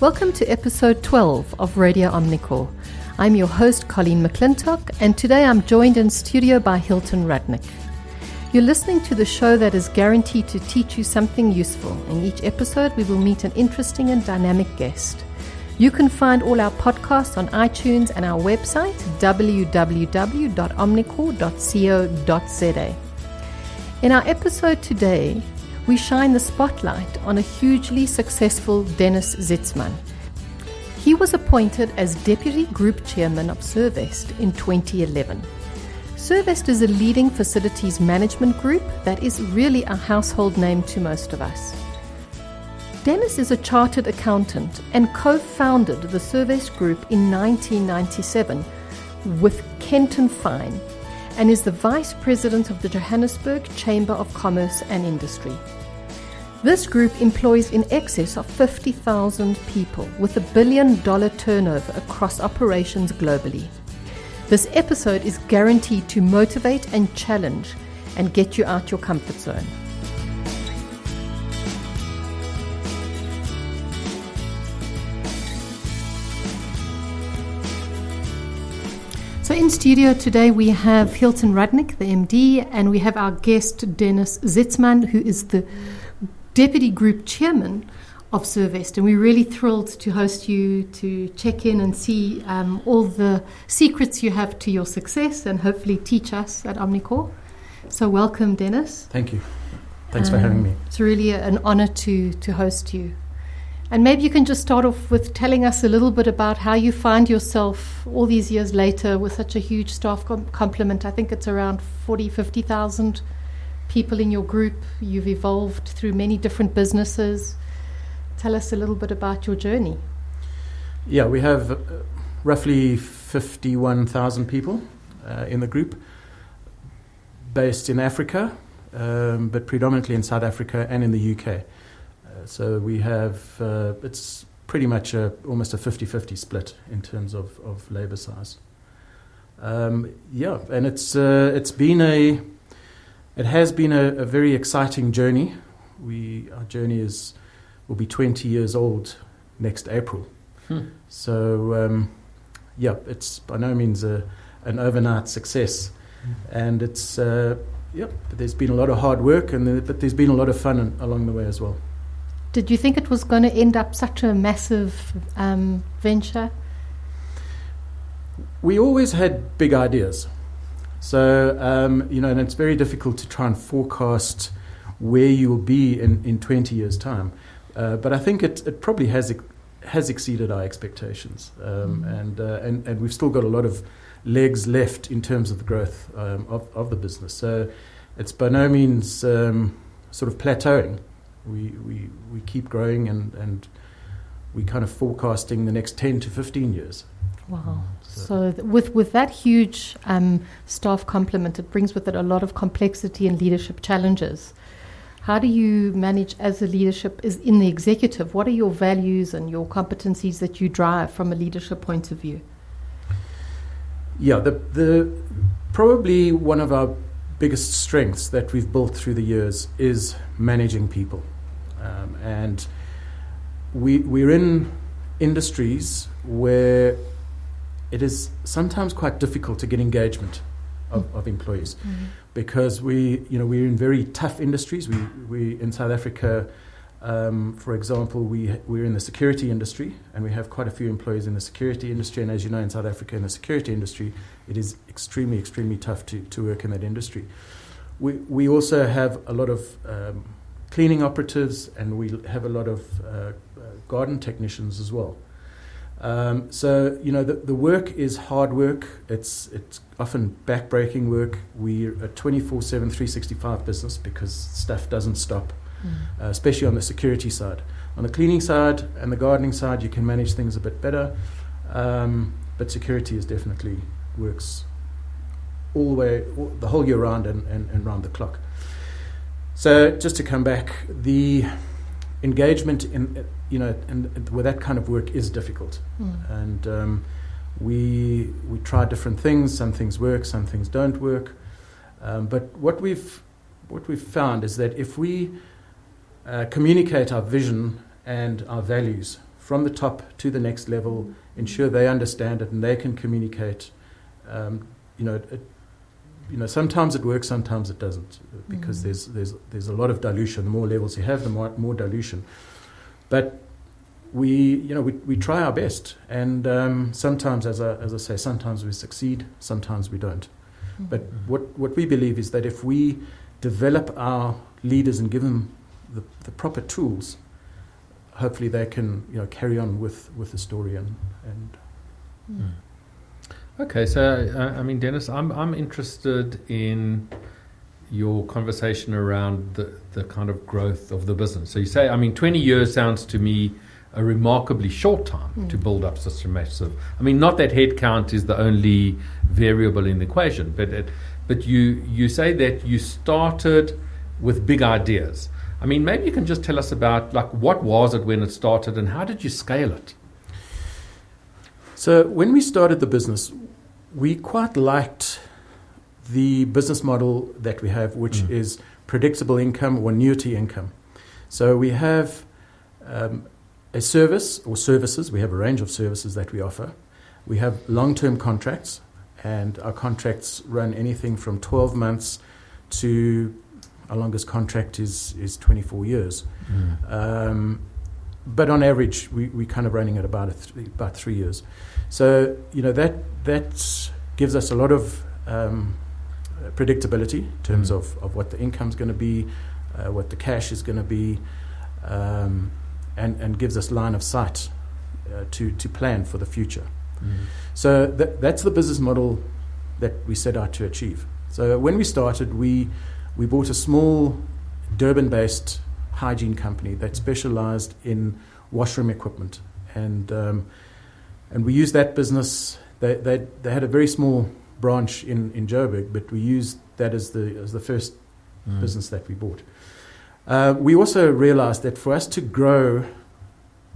Welcome to episode 12 of Radio Omnicor. I'm your host, Colleen McClintock, and today I'm joined in studio by Hilton Rudnick. You're listening to the show that is guaranteed to teach you something useful. In each episode, we will meet an interesting and dynamic guest. You can find all our podcasts on iTunes and our website, www.omnicor.co.za. In our episode today, we shine the spotlight on a hugely successful Dennis Zietsman. He was appointed as Deputy Group Chairman of Servest in 2011. Servest is a leading facilities management group that is really a household name to most of us. Dennis is a chartered accountant and co-founded the Servest Group in 1997 with Kenton Fine, and is the Vice President of the Johannesburg Chamber of Commerce and Industry. This group employs in excess of 50,000 people with $1 billion turnover across operations globally. This episode is guaranteed to motivate and challenge and get you out your comfort zone. So in studio today we have Hilton Rudnick, the MD, and we have our guest Dennis Zietsman, who is the Deputy Group Chairman of Servest. And we're really thrilled to host you to check in and see all the secrets you have to your success and hopefully teach us at Omnicor. So welcome, Dennis. Thank you. Thanks for having me. It's really an honor to host you. And maybe you can just start off with telling us a little bit about how you find yourself all these years later with such a huge staff complement. I think it's around 50,000 people in your group. You've evolved through many different businesses. Tell us a little bit about your journey. Yeah, we have roughly 51,000 people in the group, based in Africa, but predominantly in South Africa and in the UK. So we have, it's pretty much almost a 50-50 split in terms of labour size. And it has been a very exciting journey. Our journey will be 20 years old next April. So it's by no means an overnight success, and it's there's been a lot of hard work, but there's been a lot of fun along the way as well. Did you think it was going to end up such a massive venture? We always had big ideas. So, and it's very difficult to try and forecast where you will be in 20 years' time. But I think it probably has exceeded our expectations. And we've still got a lot of legs left in terms of the growth of the business. So it's by no means sort of plateauing. We keep growing and we kind of forecasting the next 10 to 15 years. Wow. So with that huge staff complement, it brings with it a lot of complexity and leadership challenges. How do you manage as a leadership in the executive? What are your values and your competencies that you drive from a leadership point of view? Yeah, the probably one of our biggest strengths that we've built through the years is managing people. And we're in industries where it is sometimes quite difficult to get engagement of employees, because we're in very tough industries. We in South Africa, for example, we're in the security industry, and we have quite a few employees in the security industry. And as you know, in South Africa, in the security industry, it is extremely, extremely tough to work in that industry. We also have a lot of cleaning operatives, and we have a lot of garden technicians as well. So the work is hard work. It's often back-breaking work. We're a 24/7, 365 business because stuff doesn't stop, especially on the security side. On the cleaning side and the gardening side, you can manage things a bit better, but security is definitely works the whole year round and round the clock. So just to come back, the engagement in and with that kind of work is difficult, and we try different things. Some things work, some things don't work. But what we've found is that if we communicate our vision and our values from the top to the next level, ensure they understand it and they can communicate. Sometimes it works, sometimes it doesn't, because there's a lot of dilution. The more levels you have, the more dilution. But we try our best, and sometimes, as I say, sometimes we succeed, sometimes we don't. Mm-hmm. But what we believe is that if we develop our leaders and give them the proper tools, hopefully they can carry on with the story and. Okay, so Dennis, I'm interested in your conversation around the kind of growth of the business. So you say, 20 years sounds to me a remarkably short time to build up such a massive. Not that headcount is the only variable in the equation, but you say that you started with big ideas. Maybe you can just tell us about what was it when it started and how did you scale it? So when we started the business, we quite liked the business model that we have, which is predictable income or annuity income. So we have a service or services. We have a range of services that we offer. We have long-term contracts, and our contracts run anything from 12 months to our longest contract is 24 years. But on average, we kind of running at about 3 years. So that gives us a lot of predictability in terms of what the income's going to be, what the cash is going to be, and gives us line of sight to plan for the future. So that's the business model that we set out to achieve. So when we started, we bought a small Durban-based hygiene company that specialized in washroom equipment, and we used that business. They had a very small branch in Joburg, but we used that as the first business that we bought. We also realized that for us to grow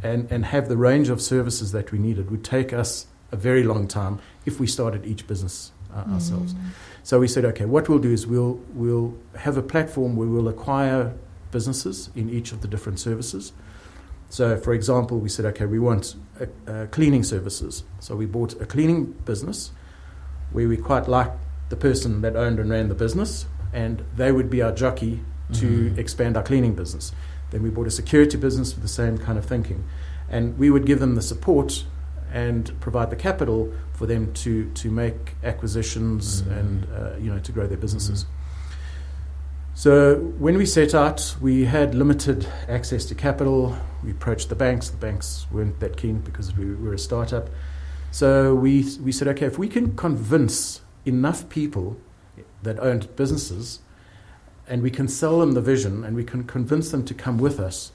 and have the range of services that we needed would take us a very long time if we started each business ourselves. So we said, okay, what we'll do is we'll have a platform where we'll acquire businesses in each of the different services. So, for example, we said, okay, we want cleaning services. So we bought a cleaning business where we quite liked the person that owned and ran the business, and they would be our jockey to expand our cleaning business. Then we bought a security business with the same kind of thinking. And we would give them the support and provide the capital for them to make acquisitions and to grow their businesses. So when we set out, we had limited access to capital. We approached the banks. The banks weren't that keen because we were a startup. So we said, okay, if we can convince enough people that owned businesses and we can sell them the vision and we can convince them to come with us,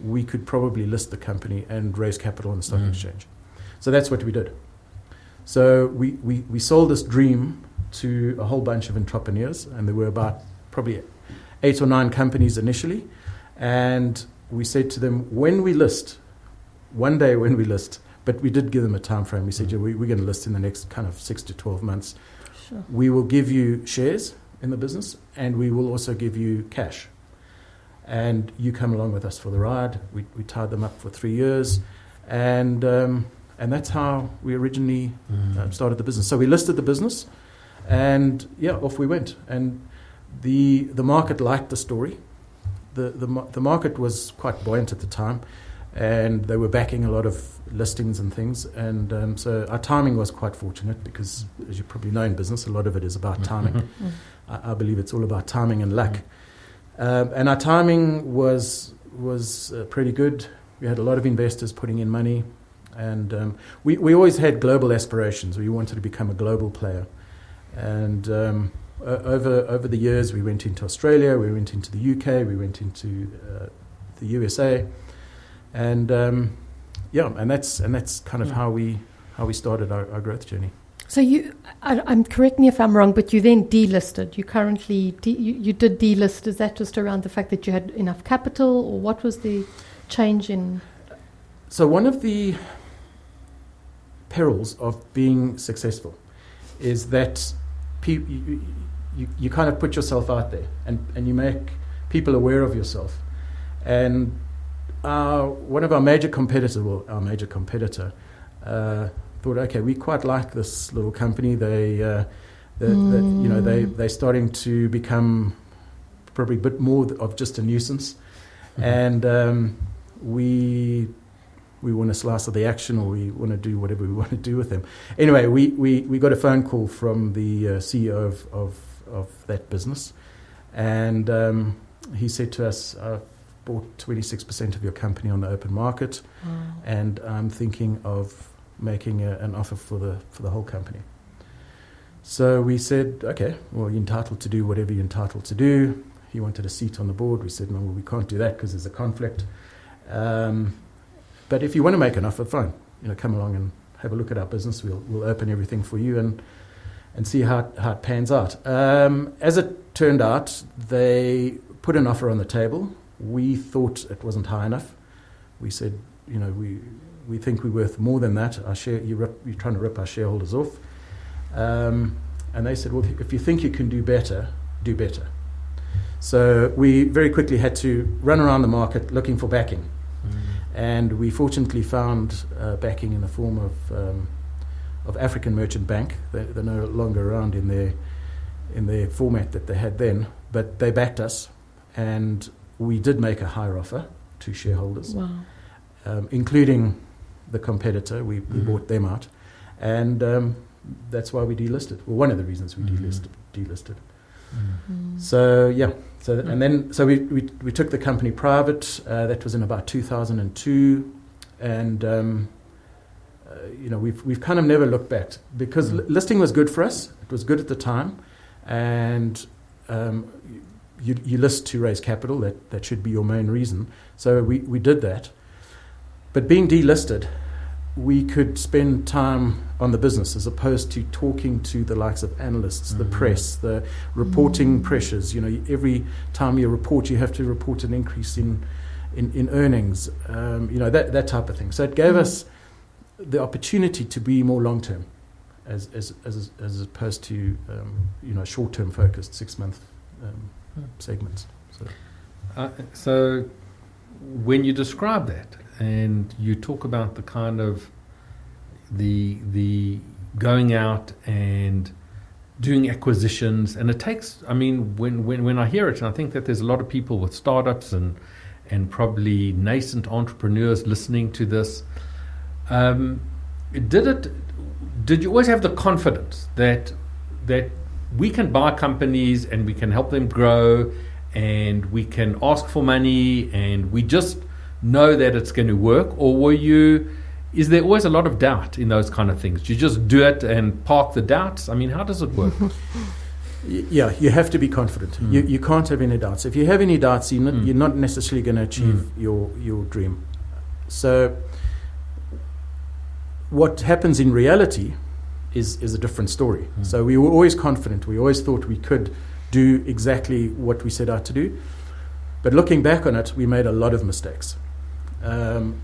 we could probably list the company and raise capital on the stock exchange. So that's what we did. So we sold this dream to a whole bunch of entrepreneurs, and there were about probably 8 or 9 companies initially, and we said to them, when we list, one day when we list, but we did give them a time frame. We said, we're going to list in the next kind of 6 to 12 months. Sure. We will give you shares in the business, and we will also give you cash. And you come along with us for the ride. We tied them up for 3 years, and that's how we originally started the business. So we listed the business, and off we went. And the market liked the story. The market was quite buoyant at the time, and they were backing a lot of listings and things. And so our timing was quite fortunate because, as you probably know in business, a lot of it is about timing. I believe it's all about timing and luck. And our timing was pretty good. We had a lot of investors putting in money, and we always had global aspirations. We wanted to become a global player. And over the years, we went into Australia, we went into the UK, we went into the USA, and that's kind of how we started our growth journey. So I'm correct me if I'm wrong, but you then delisted. You currently you did delist. Is that just around the fact that you had enough capital, or what was the change in? So one of the perils of being successful is that you kind of put yourself out there and you make people aware of yourself. And one of our major competitors, thought, okay, we quite like this little company. They're starting to become probably a bit more of just a nuisance, and we want a slice of the action, or we want to do whatever we want to do with them. Anyway, we got a phone call from the CEO of that business, and he said to us, I've bought 26% of your company on the open market, and I'm thinking of making an offer for the whole company. So we said, okay, well, you're entitled to do whatever you're entitled to do. He wanted a seat on the board. We said, no, well, we can't do that because there's a conflict. But if you want to make an offer, fine. Come along and have a look at our business. We'll open everything for you and see how it pans out. As it turned out, they put an offer on the table. We thought it wasn't high enough. We said, we think we're worth more than that. You're trying to rip our shareholders off. And they said, well, if you think you can do better, do better. So we very quickly had to run around the market looking for backing. And we fortunately found backing in the form of African Merchant Bank. They're no longer around in their format that they had then, but they backed us, and we did make a higher offer to shareholders, including the competitor. We bought them out, and that's why we delisted. Well, one of the reasons we delisted. So we took the company private. That was in about 2002, and we've kind of never looked back, because listing was good for us. It was good at the time, and you list to raise capital. That should be your main reason. So we did that. But being delisted, we could spend time on the business as opposed to talking to the likes of analysts, the press, the reporting pressures. Every time you report, you have to report an increase in earnings, that type of thing. So it gave us the opportunity to be more long term, as opposed to short term focused 6 month segments. So when you describe that, and you talk about the kind of the going out and doing acquisitions, and it takes, when I hear it, and I think that there's a lot of people with startups and probably nascent entrepreneurs listening to this, did you always have the confidence that we can buy companies and we can help them grow, and we can ask for money, and we just know that it's going to work? Or is there always a lot of doubt in those kind of things? Do you just do it and park the doubts? How does it work? Yeah, you have to be confident. You can't have any doubts. If you have any doubts, you're not necessarily going to achieve your dream. So what happens in reality is a different story. So we were always confident. We always thought we could do exactly what we set out to do. But looking back on it, we made a lot of mistakes. And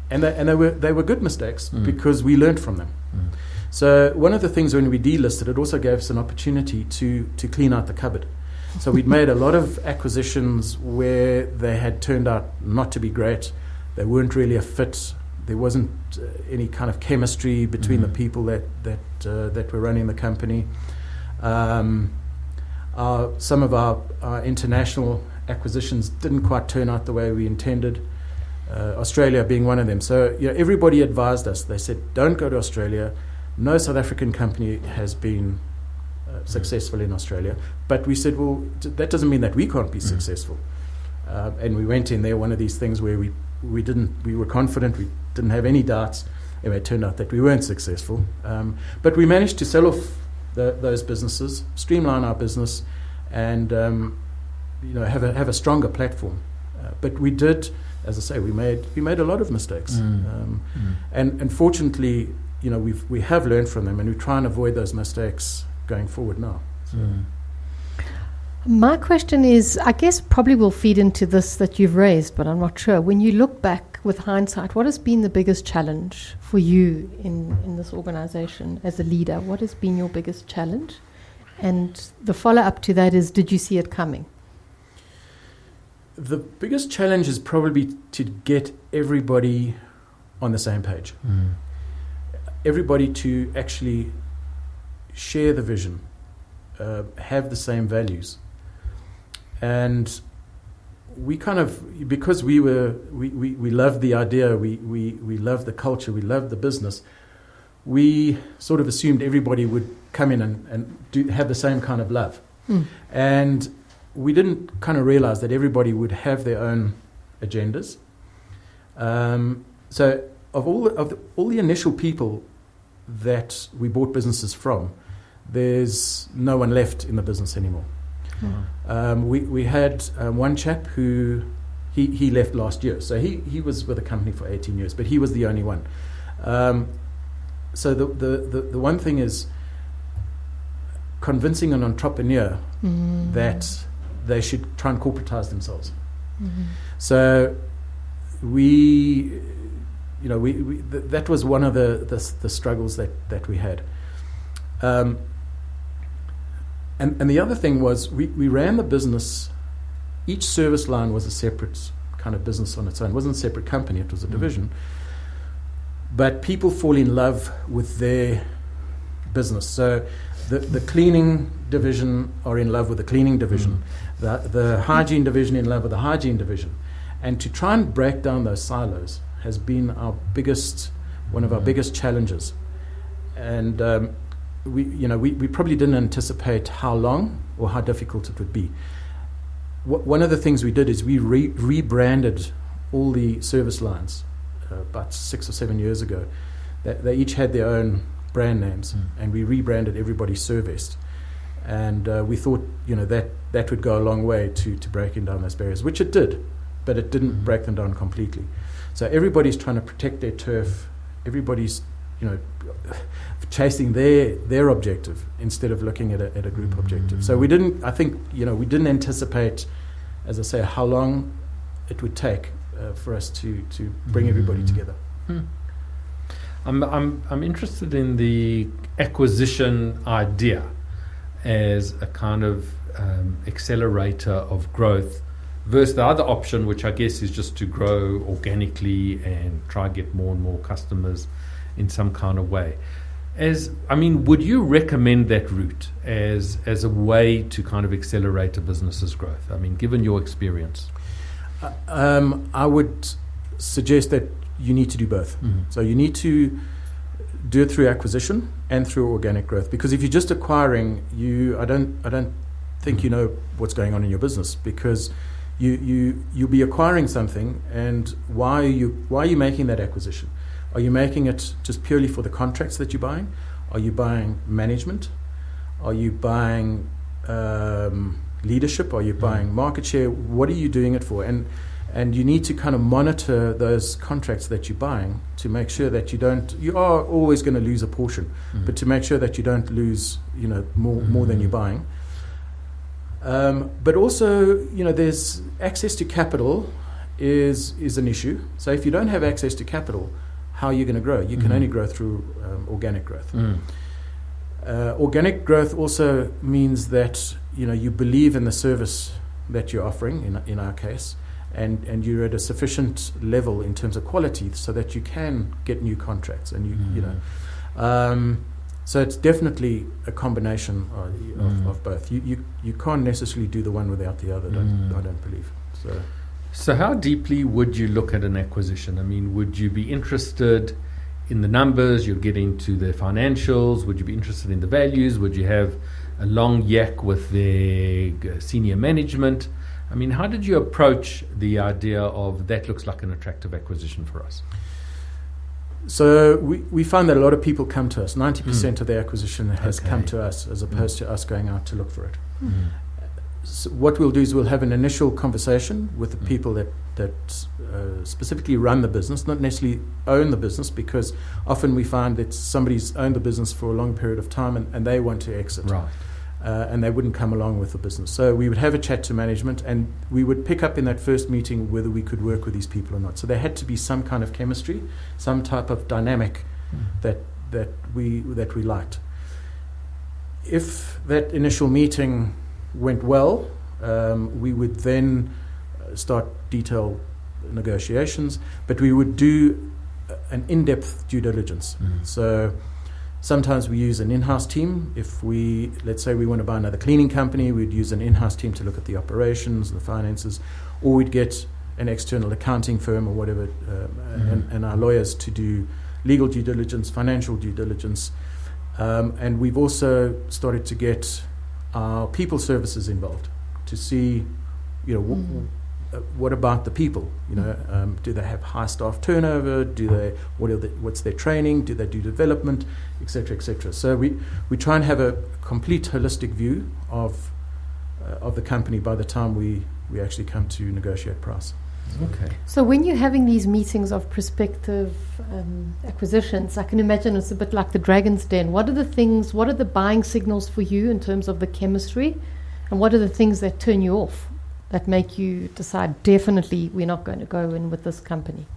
they were good mistakes because we learned from them. So one of the things when we delisted, it also gave us an opportunity to clean out the cupboard. So we'd made a lot of acquisitions where they had turned out not to be great. They weren't really a fit. There wasn't any kind of chemistry between the people that were running the company. Some of our international acquisitions didn't quite turn out the way we intended, Australia being one of them. So everybody advised us. They said, don't go to Australia. No South African company has been successful in Australia. But we said, well, that doesn't mean that we can't be successful. And we went in there, one of these things where we were confident, we didn't have any doubts. Anyway, it turned out that we weren't successful. But we managed to sell off those businesses, streamline our business, and have a stronger platform. But we did, as I say, we made a lot of mistakes, and fortunately, we have learned from them, and we try and avoid those mistakes going forward now. So. My question is, I guess probably will feed into this that you've raised, but I'm not sure. When you look back with hindsight, what has been the biggest challenge for you in this organization as a leader? What has been your biggest challenge? And the follow-up to that is, did you see it coming? the biggest challenge is probably to get everybody on the same page. Everybody to actually share the vision, have the same values. And we kind of, because we loved the idea, we loved the culture, we loved the business, we sort of assumed everybody would come in and have the same kind of love. And we didn't kind of realize that everybody would have their own agendas. So of all the initial people that we bought businesses from, there's no one left in the business anymore. We had one chap who he left last year, so he was with the company for 18 years, but he was the only one. So the one thing is convincing an entrepreneur that they should try and corporatize themselves. So that was one of the struggles that we had. And the other thing was we ran the business. Each service line was a separate kind of business on its own. It wasn't a separate company, it was a division. But people fall in love with their business. So the cleaning division are in love with the cleaning division. The hygiene division in love with the hygiene division. And to try and break down those silos has been one of our biggest challenges. And we probably didn't anticipate how long or how difficult it would be. One of the things we did is we rebranded all the service lines about 6 or 7 years ago. They each had their own brand names, and we rebranded everybody Servest. And we thought that would go a long way to breaking down those barriers, which it did, but it didn't break them down completely. So everybody's trying to protect their turf. Everybody's chasing their objective instead of looking at a group objective. So we didn't anticipate, as I say, how long it would take for us to bring everybody together. I'm interested in the acquisition idea as a kind of accelerator of growth versus the other option, which I guess is just to grow organically and try get more and more customers in some kind of way. Would you recommend that route as a way to kind of accelerate a business's growth? Given your experience. I would suggest that you need to do both. So you need to do it through acquisition and through organic growth. Because if you're just acquiring, I don't think you know what's going on in your business, because you'll be acquiring something, and why are you making that acquisition? Are you making it just purely for the contracts that you're buying? Are you buying management? Are you buying leadership? Are you buying market share? What are you doing it for? And you need to kind of monitor those contracts that you're buying to make sure that you are always going to lose a portion, but to make sure that you don't lose more than you're buying. But also, there's access to capital is an issue. So if you don't have access to capital, how are you going to grow? You can only grow through organic growth. Organic growth also means that you believe in the service that you're offering, in our case, and you're at a sufficient level in terms of quality so that you can get new contracts. And so it's definitely a combination of both. You can't necessarily do the one without the other. I don't believe so. So how deeply would you look at an acquisition? Would you be interested in the numbers? You'd get into the financials. Would you be interested in the values? Would you have a long yak with the senior management? How did you approach the idea of that looks like an attractive acquisition for us? So we find that a lot of people come to us. 90% of the acquisition has come to us, as opposed to us going out to look for it. So what we'll do is we'll have an initial conversation with the people that specifically run the business, not necessarily own the business, because often we find that somebody's owned the business for a long period of time and they want to exit. Right. And they wouldn't come along with the business. So we would have a chat to management, and we would pick up in that first meeting whether we could work with these people or not. So there had to be some kind of chemistry, some type of dynamic that we liked. If that initial meeting went well, we would then start detailed negotiations, but we would do an in-depth due diligence. So sometimes we use an in-house team. If let's say we want to buy another cleaning company, we'd use an in-house team to look at the operations, the finances, or we'd get an external accounting firm or whatever, and our lawyers to do legal due diligence, financial due diligence. And we've also started to get our people services involved to see, what about the people? Do they have high staff turnover? What's their training? Do they do development, etc., etc.? So we try and have a complete holistic view of the company by the time we actually come to negotiate price. Okay. So when you're having these meetings of prospective acquisitions, I can imagine it's a bit like the Dragon's Den. What are the buying signals for you in terms of the chemistry, and what are the things that turn you off, that make you decide definitely we're not going to go in with this company?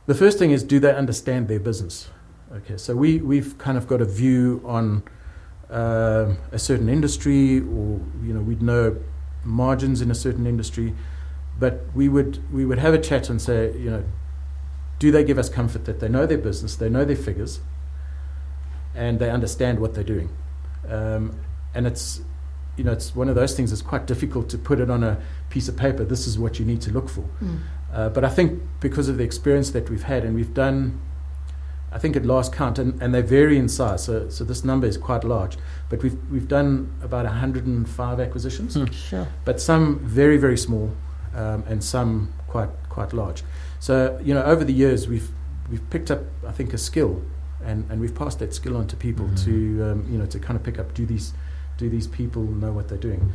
The first thing is, do they understand their business? Okay, so we've kind of got a view on a certain industry, or we'd know margins in a certain industry, but we would have a chat and say, do they give us comfort that they know their business, they know their figures, and they understand what they're doing? And it's one of those things that's quite difficult to put it on a piece of paper. This is what you need to look for. But I think because of the experience that we've had, and we've done, I think at last count, and they vary in size, so this number is quite large, but we've done about 105 acquisitions, Sure. but some very, very small, and some quite large. So over the years we've picked up, I think, a skill, and we've passed that skill on to people to kind of pick up, do these people know what they're doing?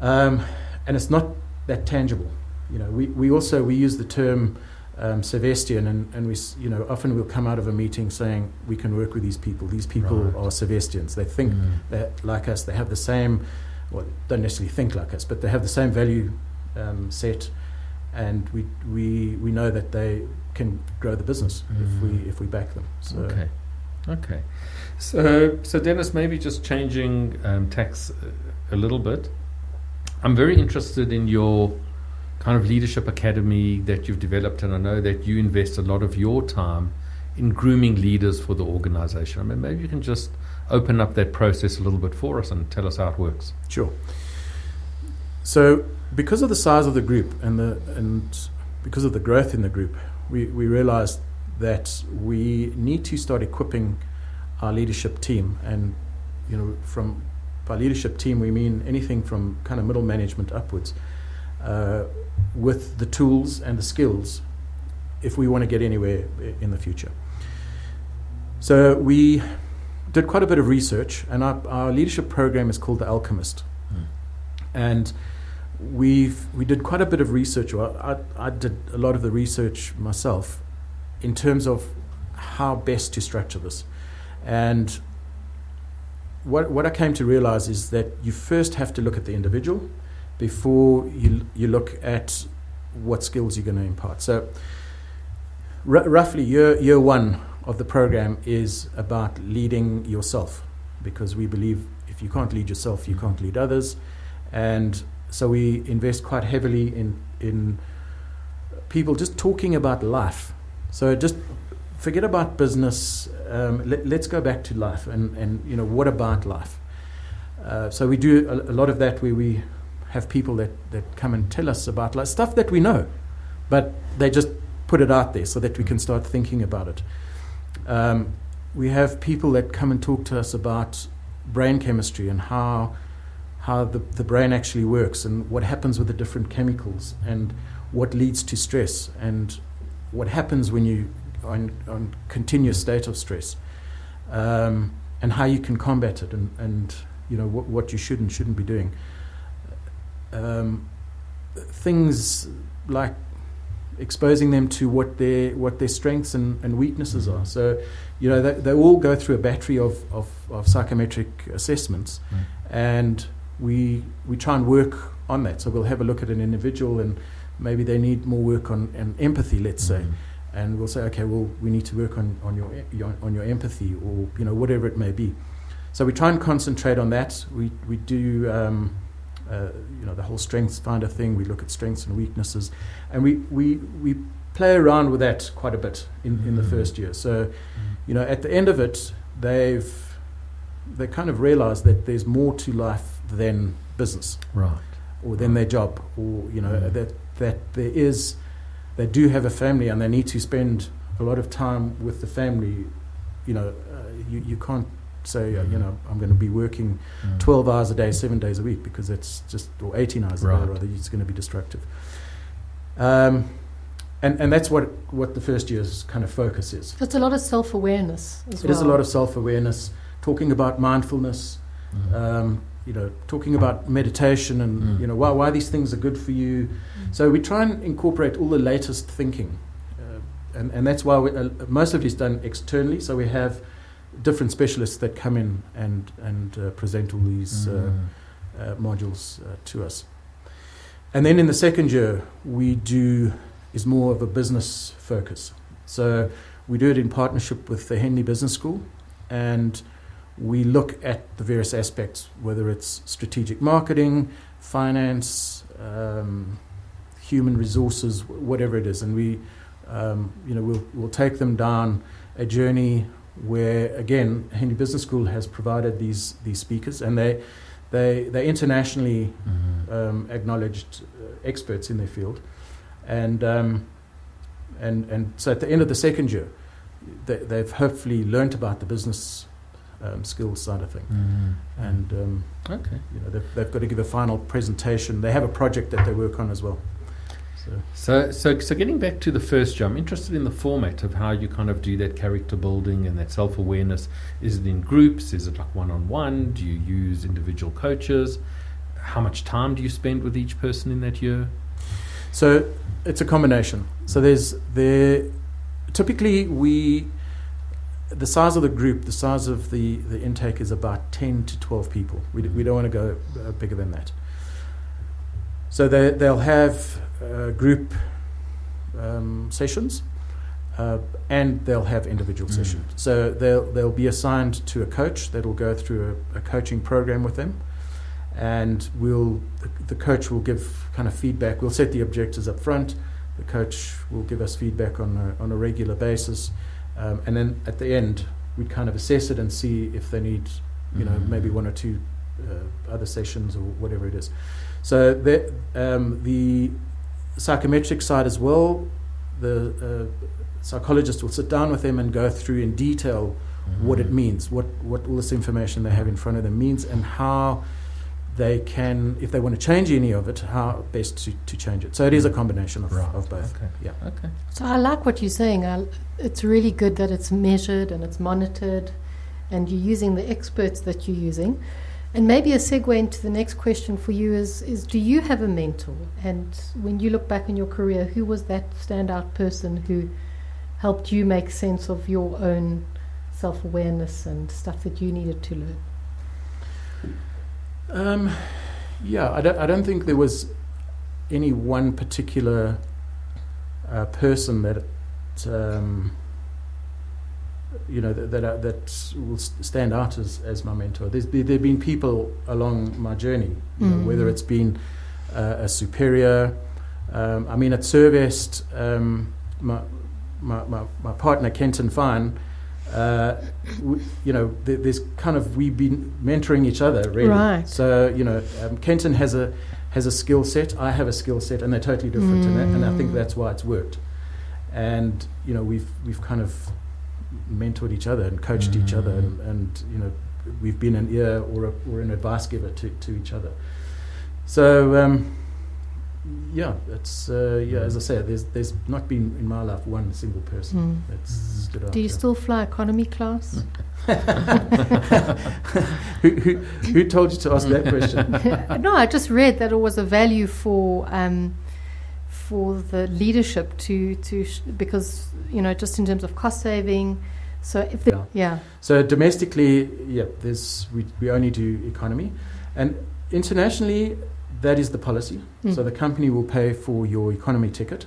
And it's not that tangible. We use the term Servestian, and we often we'll come out of a meeting saying we can work with these people. These people are Servestians. They think that like us. They have the same, well, don't necessarily think like us, but they have the same value set, and we know that they can grow the business if we back them. So. Okay. So Dennis, maybe just changing tax a little bit. I'm very interested in your kind of leadership academy that you've developed, and I know that you invest a lot of your time in grooming leaders for the organization. I mean, maybe you can just open up that process a little bit for us and tell us how it works. Sure. So because of the size of the group and because of the growth in the group, we realized that we need to start equipping our leadership team, and by leadership team we mean anything from kind of middle management upwards, with the tools and the skills if we want to get anywhere in the future. So we did quite a bit of research, and our leadership program is called The Alchemist. And we did quite a bit of research, or I did a lot of the research myself, in terms of how best to structure this. And what I came to realize is that you first have to look at the individual before you look at what skills you're going to impart. So roughly year one of the program is about leading yourself, because we believe if you can't lead yourself, you can't lead others. And so we invest quite heavily in people just talking about life. So just forget about business. Let's go back to life, and what about life? So we do a lot of that, where we have people that come and tell us about life, stuff that we know, but they just put it out there so that we can start thinking about it. We have people that come and talk to us about brain chemistry and how the brain actually works, and what happens with the different chemicals, and what leads to stress, and what happens when you are on continuous state of stress, and how you can combat it, and what you should and shouldn't be doing. Things like exposing them to what their strengths and weaknesses are. So they all go through a battery of psychometric assessments, and we try and work on that. So we'll have a look at an individual, and maybe they need more work on empathy, let's say, and we'll say, okay, well, we need to work on your empathy, or whatever it may be. So we try and concentrate on that. We do the whole strengths finder thing. We look at strengths and weaknesses, and we play around with that quite a bit in the first year. So, at the end of it, they kind of realize that there's more to life than business, right, or than their job, or that they do have a family and they need to spend a lot of time with the family. You can't say I'm going to be working 12 hours a day, 7 days a week, because it's just, or 18 hours a day rather. It's going to be destructive. And that's what the first year's kind of focus is. So it's a lot of self-awareness as well. It is a lot of self-awareness, talking about mindfulness, talking about meditation and why these things are good for you. So we try and incorporate all the latest thinking, and that's why most of it is done externally. So we have different specialists that come in and present all these modules to us. And then in the second year, is more of a business focus. So we do it in partnership with the Henley Business School, and we look at the various aspects, whether it's strategic marketing, finance, human resources, whatever it is. And we'll take them down a journey where, again, Henley Business School has provided these speakers, and they're internationally acknowledged experts in their field. And so at the end of the second year, they've hopefully learnt about the business skills side of thing. And they've got to give a final presentation. They have a project that they work on as well. So getting back to the first year, I'm interested in the format of how you kind of do that character building and that self-awareness. Is it in groups? Is it like one-on-one? Do you use individual coaches? How much time do you spend with each person in that year? So it's a combination. So typically the size of the group, the size of the intake is about 10 to 12 people. We don't want to go bigger than that. So they'll have group sessions, and they'll have individual sessions. So they'll be assigned to a coach that will go through a coaching program with them, and the coach will give kind of feedback. We'll set the objectives up front. The coach will give us feedback on a regular basis, and then at the end we kind of assess it and see if they need maybe one or two other sessions or whatever it is. So the psychometric side as well, the psychologist will sit down with them and go through in detail what it means, what all this information they have in front of them means, and how they can, if they want to change any of it, how best to change it. So it is a combination of both. Okay. Yeah. Okay. So I like what you're saying. It's really good that it's measured and it's monitored, and you're using the experts that you're using. And maybe a segue into the next question for you is do you have a mentor? And when you look back in your career, who was that standout person who helped you make sense of your own self-awareness and stuff that you needed to learn? I don't think there was any one particular person that that will stand out as my mentor. There've been people along my journey, whether it's been a superior. At Servest, my partner Kenton Fine. There's kind of, we've been mentoring each other, really. Right. So Kenton has a skill set. I have a skill set, and they're totally different. And I think that's why it's worked. And we've kind of mentored each other and coached each other, and we've been an ear or an advice giver to each other. So it's as I say, there's not been in my life one single person that's stood out. Do you still fly economy class? Who told you to ask that question? No, I just read that it was a value for the leadership because just in terms of cost saving. So if So domestically, we only do economy, and internationally that is the policy. So the company will pay for your economy ticket.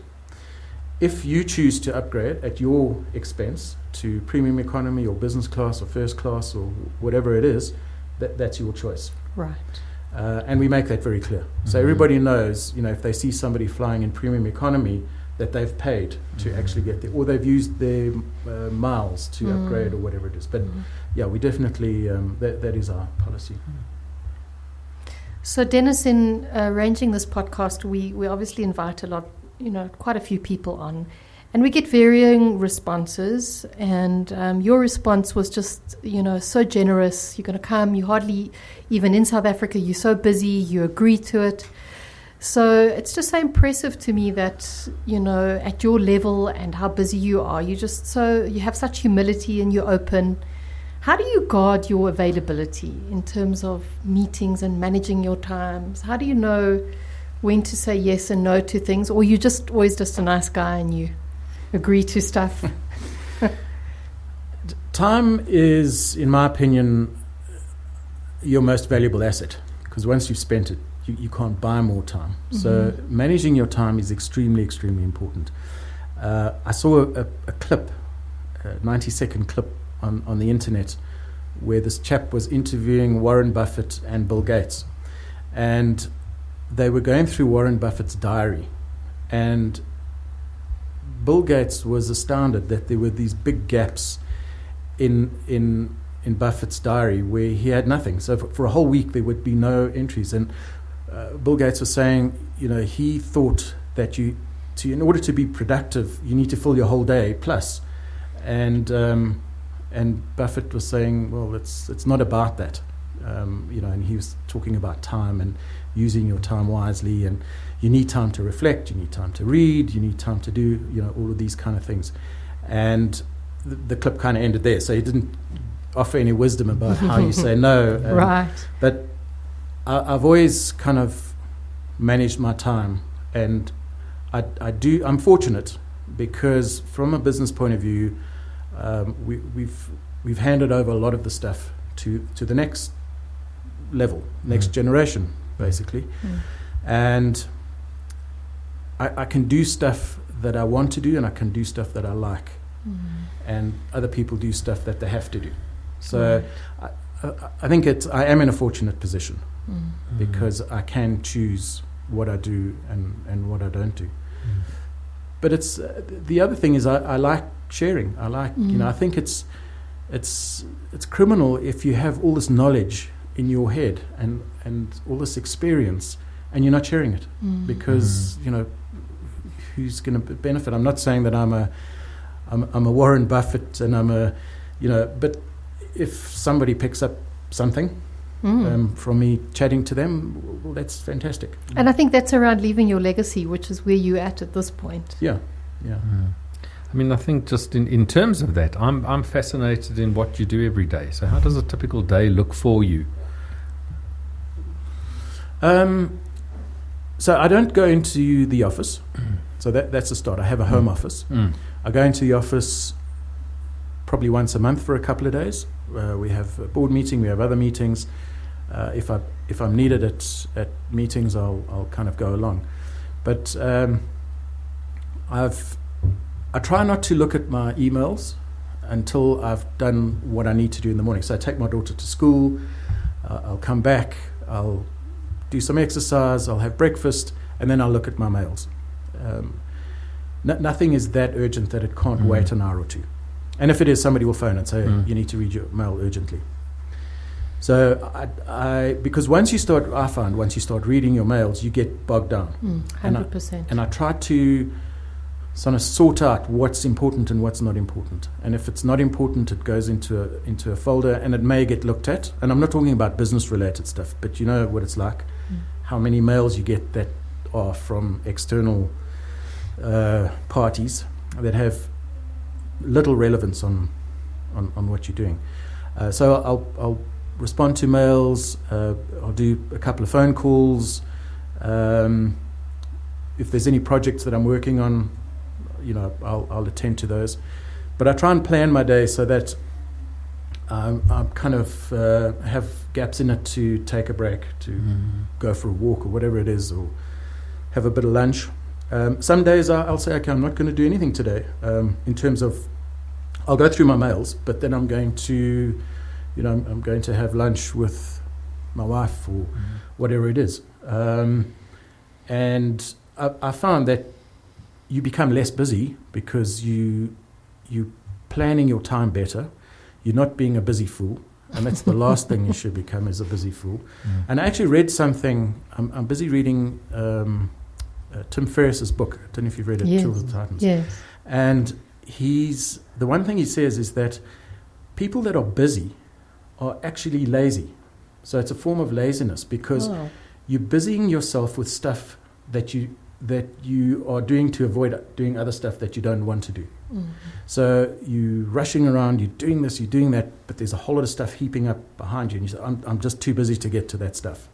If you choose to upgrade at your expense to premium economy or business class or first class or whatever it is, that's your choice. Right. And we make that very clear. So everybody knows, if they see somebody flying in premium economy, that they've paid to actually get there, or they've used their miles to upgrade or whatever it is. But yeah, we definitely, that is our policy. So Dennis, in arranging this podcast, we obviously invite quite a few people on, and we get varying responses. And your response was just, so generous. You're going to come. You hardly even in South Africa. You're so busy. You agree to it. So it's just so impressive to me that, at your level and how busy you are, you have such humility and you're open. How do you guard your availability in terms of meetings and managing your times? How do you know when to say yes and no to things? Or you just always just a nice guy and you agree to stuff? Time is, in my opinion, your most valuable asset, because once you've spent it, you can't buy more time. So managing your time is extremely, extremely important. I saw a clip, a 90-second clip on the internet, where this chap was interviewing Warren Buffett and Bill Gates. And they were going through Warren Buffett's diary. And Bill Gates was astounded that there were these big gaps in Buffett's diary where he had nothing. So for a whole week there would be no entries. And Bill Gates was saying, he thought that in order to be productive, you need to fill your whole day plus. And Buffett was saying, well, it's not about that. And he was talking about time and using your time wisely, and you need time to reflect, you need time to read, you need time to do, all of these kind of things. And the clip kind of ended there, so he didn't offer any wisdom about how you say no. Right. But I've always kind of managed my time, and I'm fortunate because from a business point of view, we've handed over a lot of the stuff to the next level, next generation, basically. And I can do stuff that I want to do, and I can do stuff that I like. And other people do stuff that they have to do. So I think I am in a fortunate position because I can choose what I do and what I don't do. But it's the other thing is I like sharing. I like I think it's criminal if you have all this knowledge in your head and all this experience and you're not sharing it because who's going to benefit? I'm not saying that I'm a Warren Buffett and but if somebody picks up something from me chatting to them, well, that's fantastic. And I think that's around leaving your legacy, which is where you're at this point. Yeah. I mean, I think just in terms of that, I'm fascinated in what you do every day. So how does a typical day look for you? So I don't go into the office. So that's a start. I have a home office. I go into the office probably once a month for a couple of days. We have a board meeting. We have other meetings. If I'm needed at meetings, I'll kind of go along. But I try not to look at my emails until I've done what I need to do in the morning. So I take my daughter to school. I'll come back. I'll do some exercise. I'll have breakfast, and then I'll look at my mails. Nothing is that urgent that it can't wait an hour or two. And if it is, somebody will phone and say, you need to read your mail urgently. So I because once you start reading your mails, you get bogged down. 100%. And I try to sort of sort out what's important and what's not important. And if it's not important, it goes into a folder and it may get looked at. And I'm not talking about business-related stuff, but you know what it's like. How many mails you get that are from external parties that have little relevance on what you're doing. So I'll respond to mails. I'll do a couple of phone calls. If there's any projects that I'm working on, I'll attend to those. But I try and plan my day so that I kind of have gaps in it to take a break, to go for a walk or whatever it is, or have a bit of lunch. Some days I'll say, okay, I'm not going to do anything today. In terms of, I'll go through my mails, but then I'm going to, I'm going to have lunch with my wife or whatever it is. And I found that you become less busy because you're planning your time better. You're not being a busy fool. And that's the last thing you should become, is a busy fool. And I actually read something. I'm busy reading Tim Ferriss's book. I don't know if you've read it, Yes. Tools of the Titans. Yes. And the one thing he says is that people that are busy are actually lazy. So it's a form of laziness, because you're busying yourself with stuff that you are doing to avoid doing other stuff that you don't want to do. So you're rushing around, you're doing this, you're doing that, but there's a whole lot of stuff heaping up behind you, and you say, I'm just too busy to get to that stuff.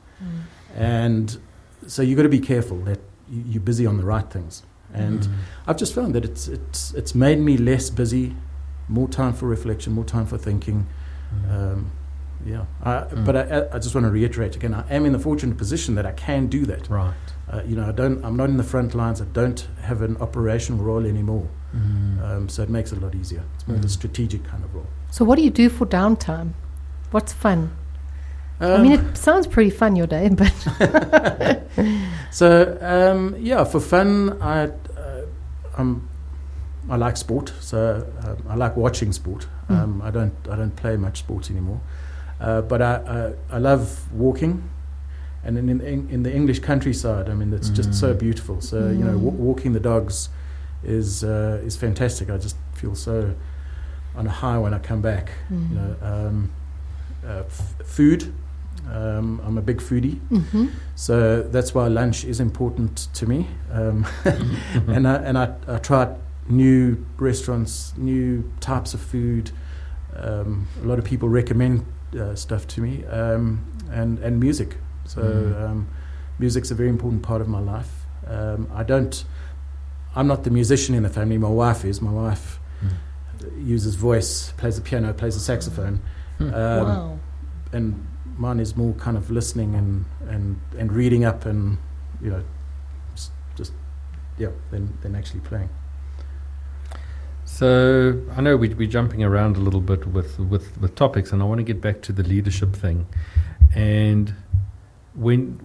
And so you've got to be careful that you're busy on the right things. And I've just found that it's made me less busy, more time for reflection, more time for thinking. But I just want to reiterate again, I am in the fortunate position that I can do that. Right. I'm not in the front lines. I don't have an operational role anymore. So it makes it a lot easier. It's more of a strategic kind of role. So what do you do for downtime? What's fun? I mean, it sounds pretty fun, your day, but... For fun, I like sport. So I like watching sport. I don't play much sport anymore. But I love walking. And in the English countryside, I mean, it's just so beautiful. So, walking the dogs is fantastic. I just feel so on a high when I come back. Food. I'm a big foodie, so that's why lunch is important to me. And I try new restaurants, new types of food. A lot of people recommend stuff to me, and music. So music's a very important part of my life. I'm not the musician in the family. My wife is. My wife uses voice, plays the piano, plays the saxophone. Wow. And mine is more kind of listening and reading up, and than actually playing. So I know we're jumping around a little bit with topics, and I want to get back to the leadership thing. And when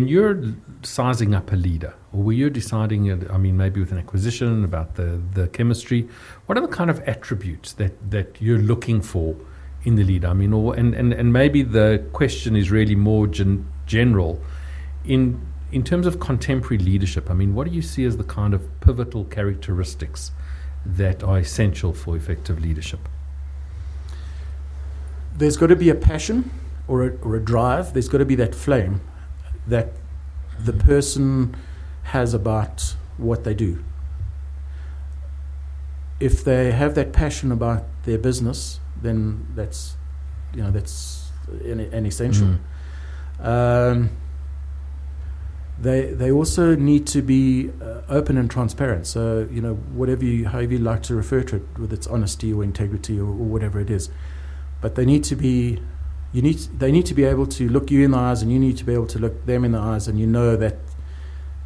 you're sizing up a leader, or when you're deciding, maybe with an acquisition about the chemistry, what are the kind of attributes that you're looking for in the leader? I mean, and maybe the question is really more general. In terms of contemporary leadership, I mean, what do you see as the kind of pivotal characteristics that are essential for effective leadership? There's got to be a passion or a drive. There's got to be that flame that the person has about what they do. If they have that passion about their business, then that's an essential. They also need to be open and transparent. So however you like to refer to it, whether it's honesty or integrity or whatever it is, but they need to be. They need to be able to look you in the eyes, and you need to be able to look them in the eyes, and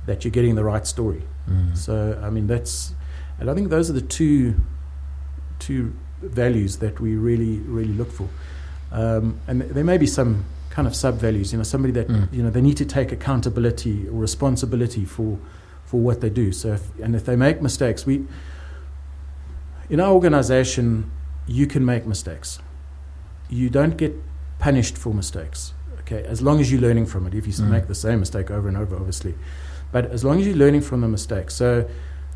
that you're getting the right story. So I mean and I think those are the two values that we really look for. And there may be some kind of sub values. Somebody that they need to take accountability or responsibility for what they do. So if they make mistakes, in our organization, you can make mistakes. You don't get punished for mistakes, okay, as long as you're learning from it. If you make the same mistake over and over, obviously, but as long as you're learning from the mistake. So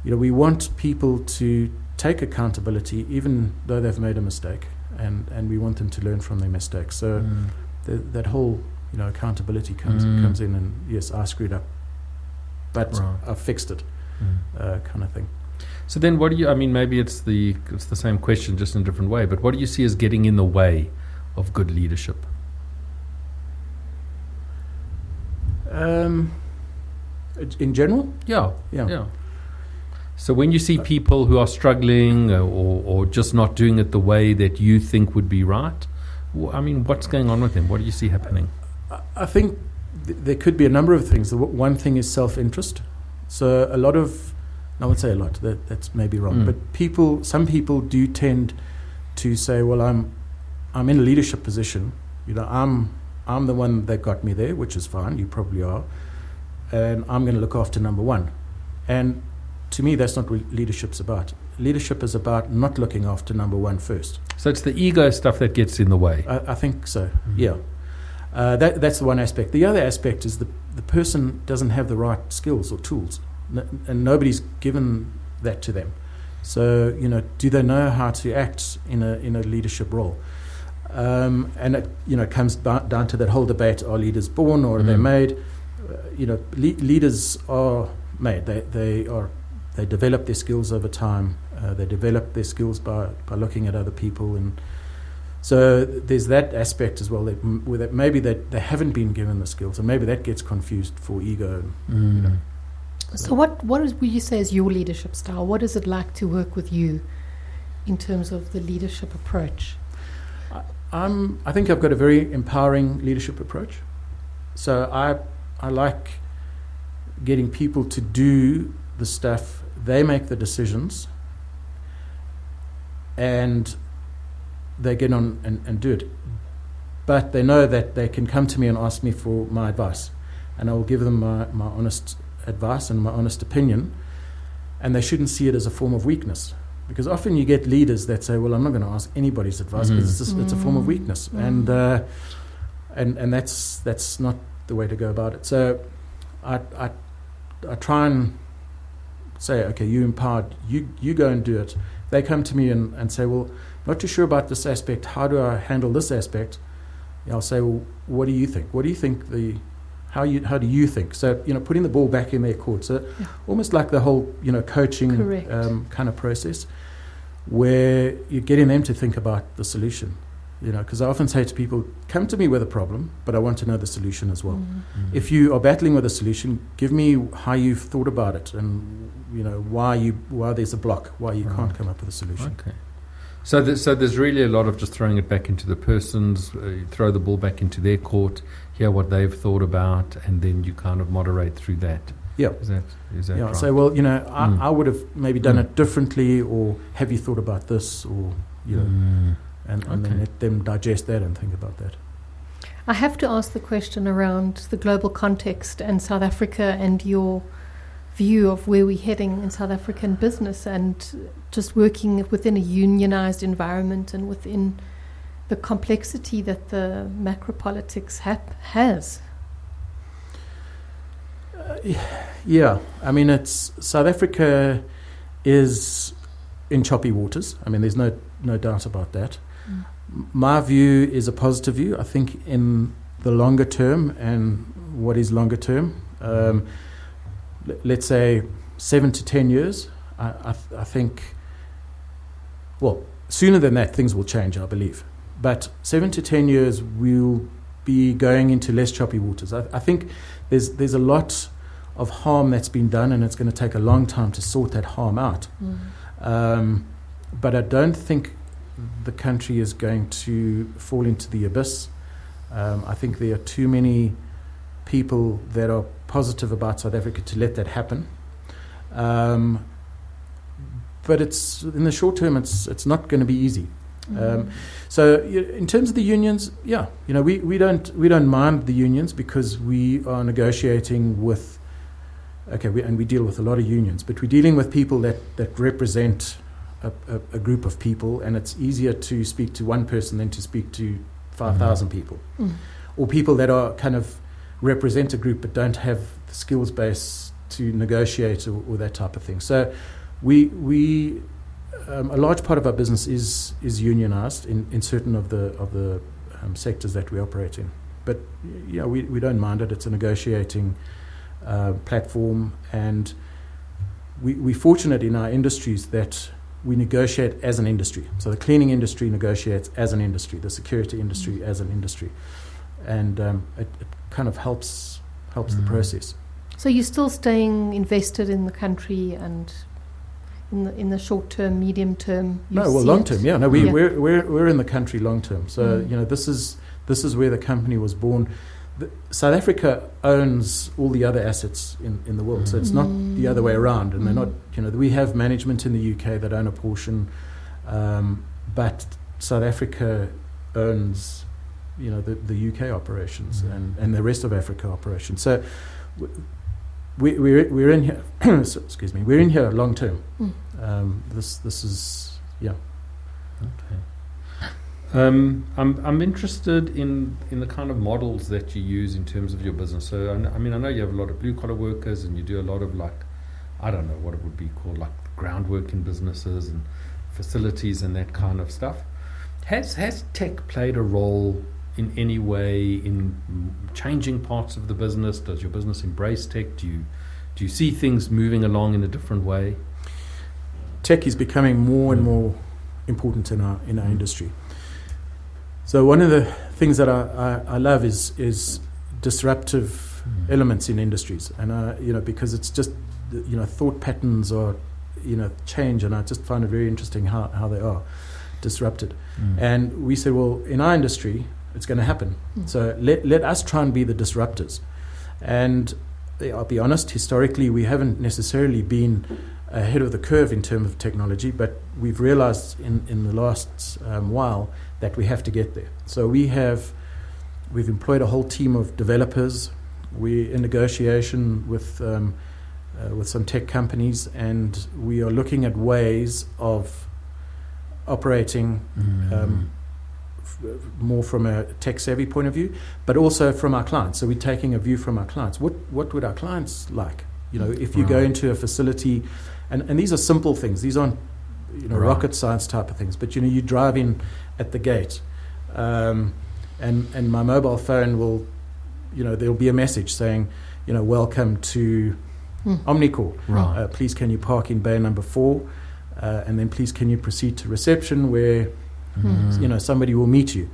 we want people to take accountability even though they've made a mistake, and we want them to learn from their mistakes. So that whole accountability comes in, and yes, I screwed up, but I fixed it, kind of thing. So then what do you, maybe it's the same question just in a different way, but what do you see as getting in the way of good leadership? In general? Yeah. So when you see people who are struggling or just not doing it the way that you think would be right, what's going on with them? What do you see happening? I think there could be a number of things. One thing is self-interest. So a lot of, I would say a lot, that's maybe wrong, but some people do tend to say, well, I'm in a leadership position. I'm I'm the one that got me there, which is fine, you probably are, and I'm going to look after number one. And to me, that's not what leadership's about. Leadership is about not looking after number one first. So it's the ego stuff that gets in the way. I think so, yeah. That's the one aspect. The other aspect is the person doesn't have the right skills or tools, and nobody's given that to them. So, do they know how to act in a leadership role? And it comes down to that whole debate: are leaders born or are they made? Leaders are made. They develop their skills over time. They develop their skills by looking at other people, and so there's that aspect as well. That maybe they haven't been given the skills, and maybe that gets confused for ego. So what would you say is your leadership style? What is it like to work with you in terms of the leadership approach? I think I've got a very empowering leadership approach. So I like getting people to do the stuff. They make the decisions, and they get on and do it. But they know that they can come to me and ask me for my advice, and I will give them my honest advice and my honest opinion, and they shouldn't see it as a form of weakness. Because often you get leaders that say, well, I'm not going to ask anybody's advice because it's a form of weakness. And that's not the way to go about it. So I try and say, okay, you empowered, you go and do it. They come to me and say, well, not too sure about this aspect. How do I handle this aspect? I'll say, well, what do you think? What do you think how do you think? So, putting the ball back in their court. So almost like the whole, coaching kind of process, where you're getting them to think about the solution. Because I often say to people, come to me with a problem, but I want to know the solution as well. If you are battling with a solution, give me how you've thought about it, and why there's a block, why you can't come up with a solution. Okay. So there's really a lot of just throwing it back into the person's, throw the ball back into their court, hear what they've thought about, and then you kind of moderate through that. Yeah. Is that right? Say, well, I would have maybe done it differently, or have you thought about this, or, and then let them digest that and think about that. I have to ask the question around the global context and South Africa and your view of where we're heading in South African business, and just working within a unionized environment and within the complexity that the macro politics has. I mean, South Africa is in choppy waters. I mean, there's no doubt about that. My view is a positive view. I think in the longer term, and what is longer term, let's say 7 to 10 years, I think, well, sooner than that, things will change, I believe. But 7 to 10 years, we'll be going into less choppy waters. I think there's a lot of harm that's been done, and it's going to take a long time to sort that harm out. But I don't think the country is going to fall into the abyss. I think there are too many people that are positive about South Africa to let that happen. But it's in the short term, it's not going to be easy. So in terms of the unions, we don't mind the unions, because we are negotiating with. And we deal with a lot of unions, but we're dealing with people that represent a group of people, and it's easier to speak to one person than to speak to 5,000 people, or people that are kind of represent a group but don't have the skills base to negotiate or that type of thing. So we a large part of our business is unionized in certain of the sectors that we operate in. But we don't mind it. It's a negotiating platform, and we're fortunate in our industries that we negotiate as an industry. So the cleaning industry negotiates as an industry, the security industry as an industry, and it kind of helps the process. So you're still staying invested in the country, and in the short term, medium term. Long term. Yeah, no, we're in the country long term. So this is where the company was born. South Africa owns all the other assets in the world, so it's not the other way around. And they're not, we have management in the UK that own a portion, but South Africa owns, the UK operations and the rest of Africa operations. So we're in here. Excuse me. We're in here long term. This is Okay. I'm interested in the kind of models that you use in terms of your business. So I know you have a lot of blue collar workers, and you do a lot of I don't know what it would be called, groundwork in businesses and facilities and that kind of stuff. Has tech played a role in any way in changing parts of the business? Does your business embrace tech? Do you see things moving along in a different way? Tech is becoming more and more important in our industry. So one of the things that I love is disruptive elements in industries, and because it's just thought patterns are change, and I just find it very interesting how they are disrupted. And we said, well, in our industry, it's going to happen. So let us try and be the disruptors. And I'll be honest, historically, we haven't necessarily been ahead of the curve in terms of technology, but we've realized in the last while that we have to get there. So we've employed a whole team of developers. We're in negotiation with some tech companies, and we are looking at ways of operating more from a tech-savvy point of view, but also from our clients. So we're taking a view from our clients. What would our clients like? If you go into a facility, and these are simple things. These aren't rocket science type of things. But you drive in at the gate, and my mobile phone will, there'll be a message saying, welcome to Omnicor. Right. Please can you park in bay number 4, and then please can you proceed to reception where somebody will meet you.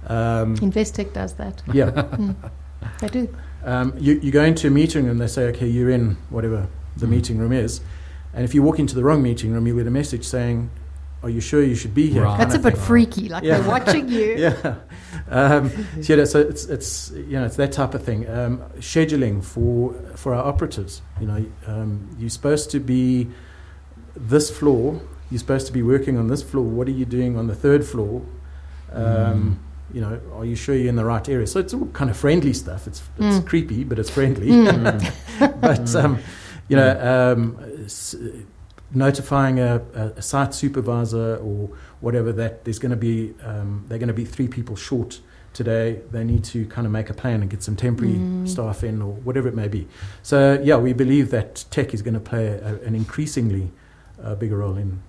Investec does that. Yeah. They do. You go into a meeting and they say, okay, you're in whatever the meeting room is, and if you walk into the wrong meeting room, you get a message saying, are you sure you should be here? Right. That's a bit freaky, they're watching you. Yeah. So it's that type of thing. Scheduling for our operatives. You're supposed to be this floor. You're supposed to be working on this floor. What are you doing on the 3rd floor? Are you sure you're in the right area? So it's all kind of friendly stuff. It's creepy, but it's friendly. But notifying a site supervisor or whatever that there's going to be they're going to be 3 people short today. They need to kind of make a plan and get some temporary staff in or whatever it may be. So we believe that tech is going to play an increasingly bigger role in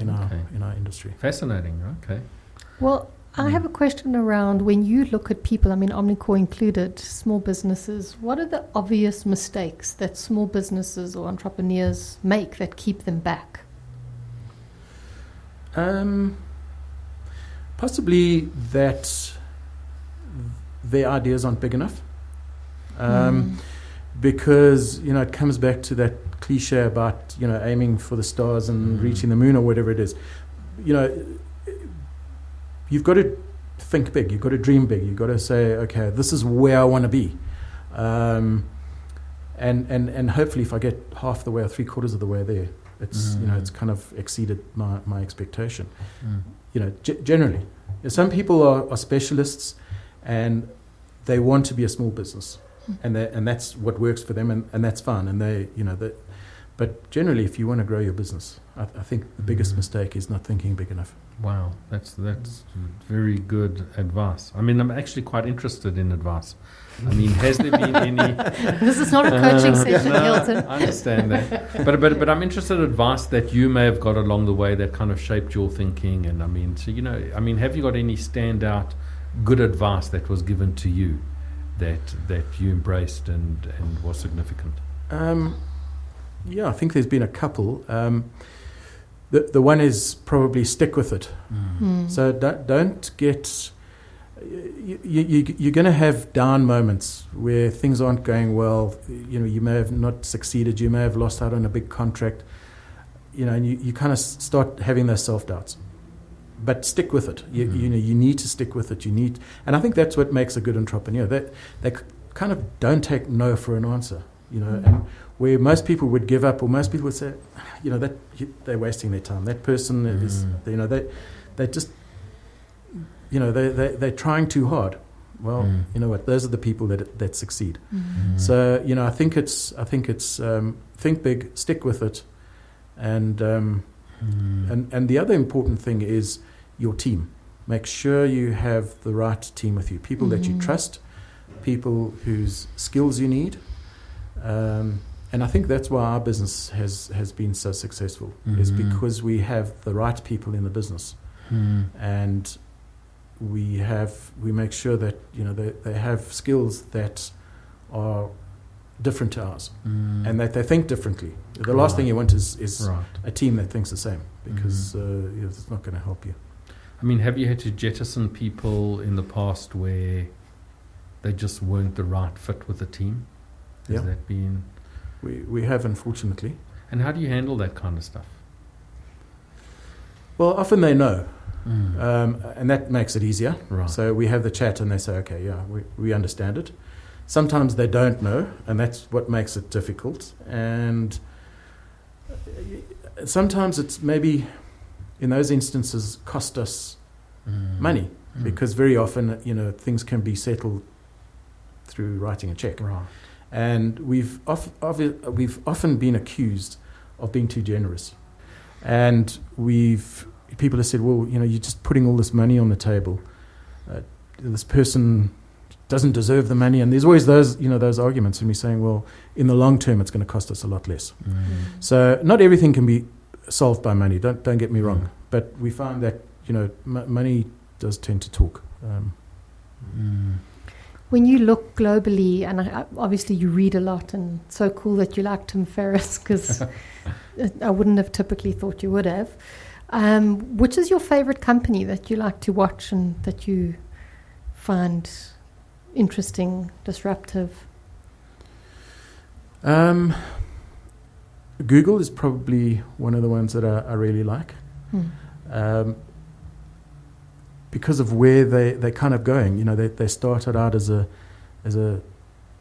our industry. Fascinating. Okay. Well, I have a question around when you look at people, Omnicor included, small businesses, what are the obvious mistakes that small businesses or entrepreneurs make that keep them back? Possibly that their ideas aren't big enough. Because, it comes back to that cliche about, aiming for the stars and reaching the moon or whatever it is. You've got to think big. You've got to dream big. You've got to say, okay, this is where I want to be. And hopefully if I get half the way or 3/4 of the way there, it's, it's kind of exceeded my expectation. Generally. Some people are specialists and they want to be a small business. And that's what works for them, and that's fine. And but generally, if you want to grow your business, I think the biggest mistake is not thinking big enough. Wow, that's very good advice. I'm actually quite interested in advice. Has there been any? This is not a coaching session, Hilton. I understand that, but I'm interested in advice that you may have got along the way that kind of shaped your thinking. And have you got any standout good advice that was given to you that you embraced and was significant? I think there's been a couple. The one is probably stick with it. So don't get... You're going to have down moments where things aren't going well. You may have not succeeded. You may have lost out on a big contract. And you kind of start having those self-doubts. But stick with it. You need to stick with it. And I think that's what makes a good entrepreneur. They kind of don't take no for an answer. And where most people would give up, or most people would say, that they're wasting their time. That person is, they just, they're trying too hard. Well, you know what? Those are the people that succeed. So I think it's think big, stick with it, and the other important thing is your team. Make sure you have the right team with you, people that you trust, people whose skills you need. And I think that's why our business has been so successful, is because we have the right people in the business, and we make sure that they have skills that are different to ours, and that they think differently. The last thing you want is a team that thinks the same, because it's not going to help you. I mean, have you had to jettison people in the past where they just weren't the right fit with the team? Has that been... We have, unfortunately. And how do you handle that kind of stuff? Well, often they know, and that makes it easier. Right. So we have the chat and they say, okay, we understand it. Sometimes they don't know, and that's what makes it difficult. And sometimes it's maybe, in those instances, cost us money, because very often, things can be settled through writing a check. Right. And we've often been accused of being too generous. And people have said, well, you're just putting all this money on the table. This person doesn't deserve the money. And there's always those arguments. And we're saying, well, in the long term, it's going to cost us a lot less. So not everything can be solved by money. Don't get me wrong. But we find that, money does tend to talk. When you look globally, and obviously you read a lot, and it's so cool that you like Tim Ferriss, because I wouldn't have typically thought you would have. Which is your favorite company that you like to watch and that you find interesting, disruptive? Google is probably one of the ones that I really like. Because of where they're kind of going. They started out as a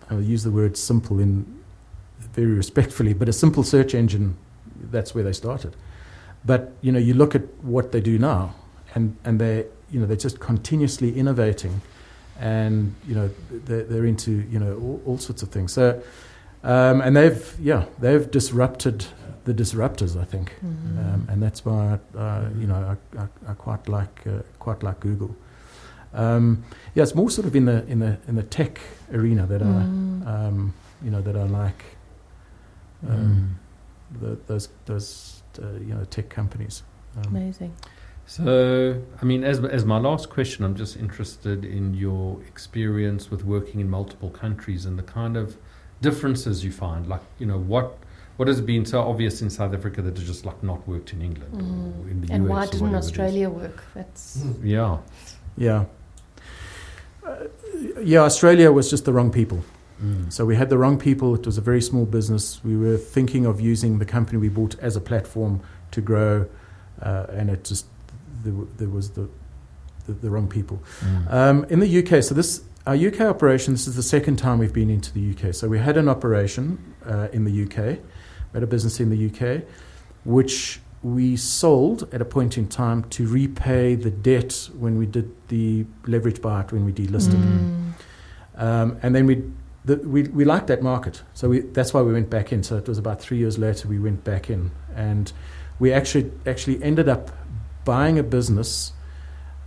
I'll use the word simple in very respectfully, but a simple search engine. That's where they started. But you look at what they do now, and they're just continuously innovating, and they're into all sorts of things. So and they've disrupted the disruptors, I think, and that's why I quite like Google. It's more sort of in the tech arena that I like those tech companies. Amazing. So, I mean, as my last question, I'm just interested in your experience with working in multiple countries and the kind of differences you find. Like, what has been so obvious in South Africa that has just not worked in England or in the US? And why didn't Australia work? That's Australia was just the wrong people. So we had the wrong people. It was a very small business. We were thinking of using the company we bought as a platform to grow, and it just there was the wrong people. In the UK, so our UK operation, this is the second time we've been into the UK. So we had an operation in the UK. We had a business in the UK, which we sold at a point in time to repay the debt when we did the leverage buyout, when we delisted. And then we liked that market. So that's why we went back in. So it was about 3 years later we went back in. And we actually ended up buying a business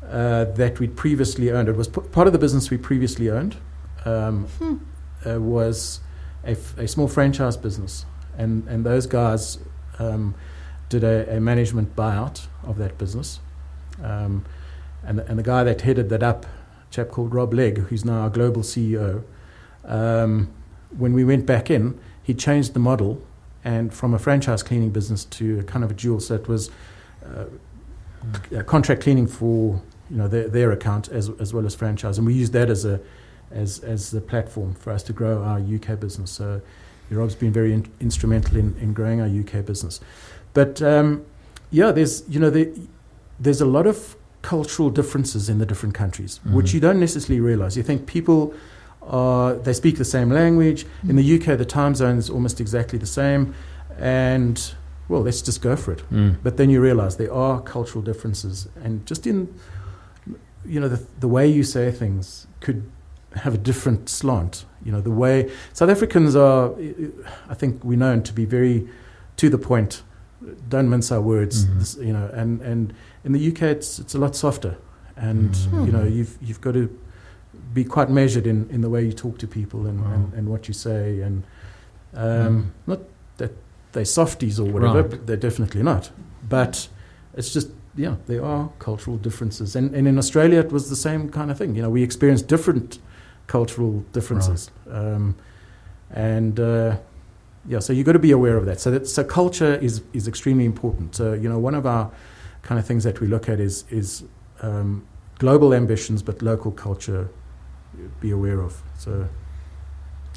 that we'd previously owned. It was part of the business we previously owned. Was a small franchise business, and those guys did a management buyout of that business, and the guy that headed that up, a chap called Rob Legg, who's now our global CEO. When we went back in, he changed the model, and from a franchise cleaning business to a kind of a dual. So it was contract cleaning for their account as well as franchise, and we used that as the platform for us to grow our UK business. So Rob's been very instrumental in growing our UK business. But there's a lot of cultural differences in the different countries, which you don't necessarily realize. You think people they speak the same language. In the UK, the time zone is almost exactly the same, and well, let's just go for it. But then you realize there are cultural differences, and just in the way you say things could have a different slant. The way South Africans are, I think we're known to be very to the point, don't mince our words, and in the UK it's a lot softer, and you've got to be quite measured in the way you talk to people and what you say, and not that they're softies or whatever, but they're definitely not. But it's just, there are cultural differences. And in Australia, it was the same kind of thing. We experienced different cultural differences. So you've got to be aware of that. So culture is extremely important. So, one of our kind of things that we look at is global ambitions, but local culture, be aware of. So...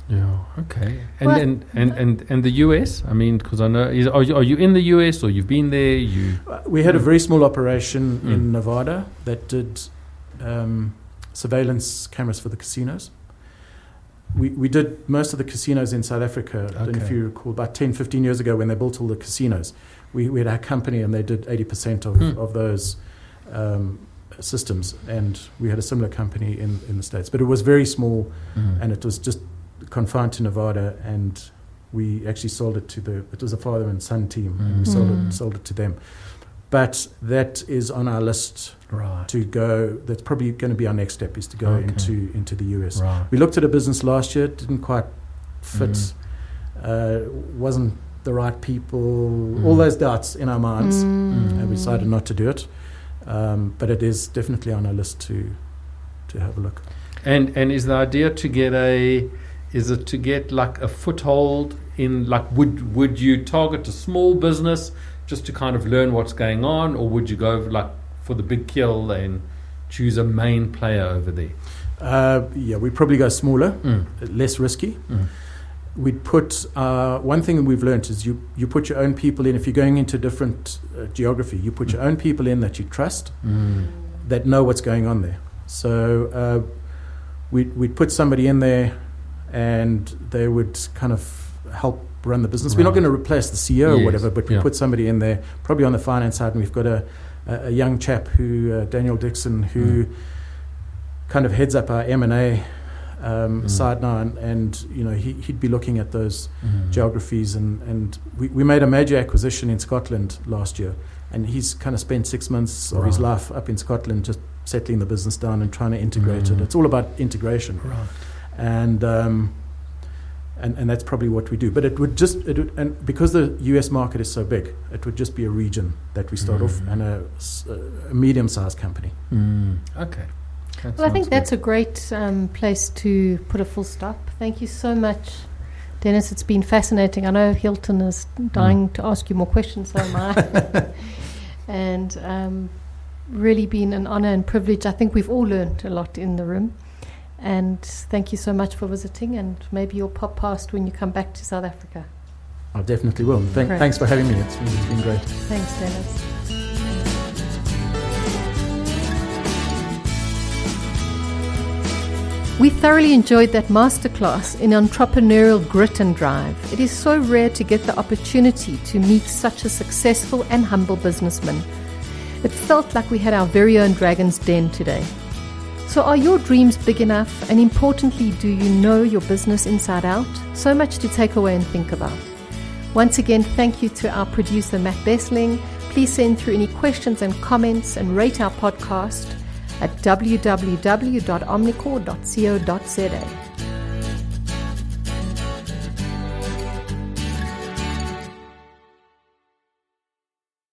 Yeah. Okay. And the US. I mean, because I know, are you in the US or you've been there? We had a very small operation in Nevada that did surveillance cameras for the casinos. We did most of the casinos in South Africa. I don't know if you recall, about 10, 15 years ago when they built all the casinos. We had a company and they did 80% of those systems, and we had a similar company in the States. But it was very small, and it was just confined to Nevada, and we actually sold it it was a father and son team, and we sold it to them. But that is on our list to go. That's probably going to be our next step, is to go into the US. Right. We looked at a business last year, didn't quite fit, wasn't the right people, all those doubts in our minds, and we decided not to do it. But it is definitely on our list to have a look. And is the idea to get to get like a foothold in, like, would you target a small business just to kind of learn what's going on, or would you go like for the big kill and choose a main player over there? We'd probably go smaller, less risky. We'd put one thing that we've learned is you put your own people in. If you're going into different geography, you put your own people in that you trust, that know what's going on there. So we'd put somebody in there, and they would kind of help run the business. We're not going to replace the CEO or whatever, but we put somebody in there, probably on the finance side, and we've got a young chap Daniel Dixon, who kind of heads up our M&A side now, and he'd be looking at those geographies, and we made a major acquisition in Scotland last year, and he's kind of spent 6 months of his life up in Scotland just settling the business down and trying to integrate it. It's all about integration, and that's probably what we do. But it would and because the US market is so big, it would just be a region that we start off, and a medium-sized company. Okay. Well, I think that's a great place to put a full stop. Thank you so much, Dennis. It's been fascinating. I know Hilton is dying to ask you more questions, so am I. And really been an honor and privilege. I think we've all learned a lot in the room. And thank you so much for visiting, and maybe you'll pop past when you come back to South Africa. I definitely will. Thanks for having me. It's been great. Thanks, Dennis. We thoroughly enjoyed that masterclass in entrepreneurial grit and drive. It is so rare to get the opportunity to meet such a successful and humble businessman. It felt like we had our very own Dragon's Den today. So are your dreams big enough? And importantly, do you know your business inside out? So much to take away and think about. Once again, thank you to our producer, Matt Bessling. Please send through any questions and comments, and rate our podcast at www.omnicor.co.za.